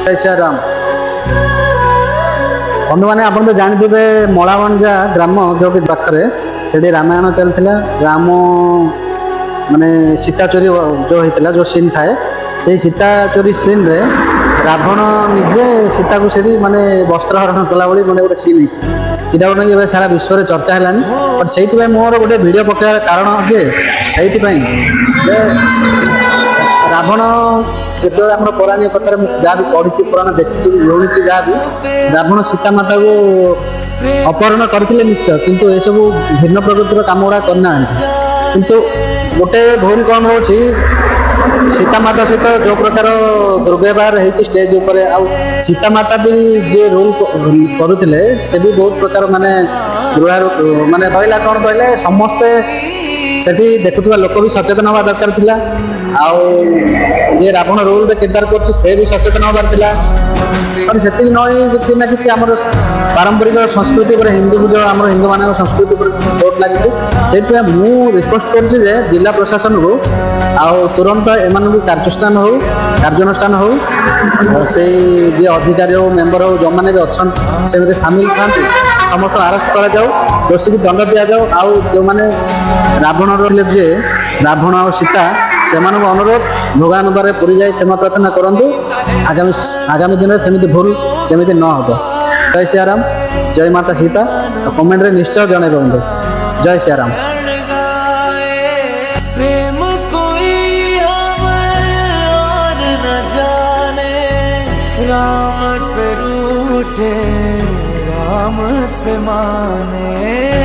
जय श्री राम बंधु मैंने आप तो जानते मलावंजा ग्राम जो कि पाखे से रामायण चलता राम माने सीता चोरी जो होता जो सीन थाए से सीता चोरी सीन रे रावण निजे सीता को से माने वस्त्रहरण कला भाई मैंने गोटे सीन सीटा गोटे सारा विश्व में चर्चा है बट से मोर गोटे वीडियो पकेबार कारण जे से रावण जो आम पौराणिक कथा जहाँ भी पढ़ी पुराण देखी लोड़ी जहाँ भी रावण सीता माता को अपहरण करते निश्चय किंतु ये सब भिन्न प्रकृतिर कम गुड़ा करना किंतु गोटे भूल कौन हो सीता माता सहित जो प्रकार दुर्व्यवहार होती स्टेज उपर सीता माता भी जे रोल करुले से भी बहुत प्रकार माने माने रहा कौन कहले समस्ते सेठी देखुवा लोक भी सचेतन हवा दरकार थिला आउ जे रावण रोल रे किरदार कर से भी सचेतन हबार थिला और से नई किसी ना कि आम पारंपरिक संस्कृति पर हिंदू जो आम हिंदू मान संस्कृति पर चोट लगी से मु रिक्वेस्ट कर जिला प्रशासन को आउ तुरंत एम कार्यानुष्ठान हो कार्यानुष्ठान हो से अधिकारी हो मेम्बर हो जो मैंने भी अच्छा से सामिल था समस्त आरेस्ट करा जाओ दोषी की दंड दि जाओ आउ जो मैंने रावण जे रावण और सीता से अनुरोध भगवान बारे पूरी जाए क्षमा प्रार्थना करूँ आगामी दिन में सेमती भूल केमी न हो जय श्री राम जय माता सीता कमेंट रे निश्चय जन बंधु जय श्री राम प्रेम कोई और न जाने राम से रूठे राम से माने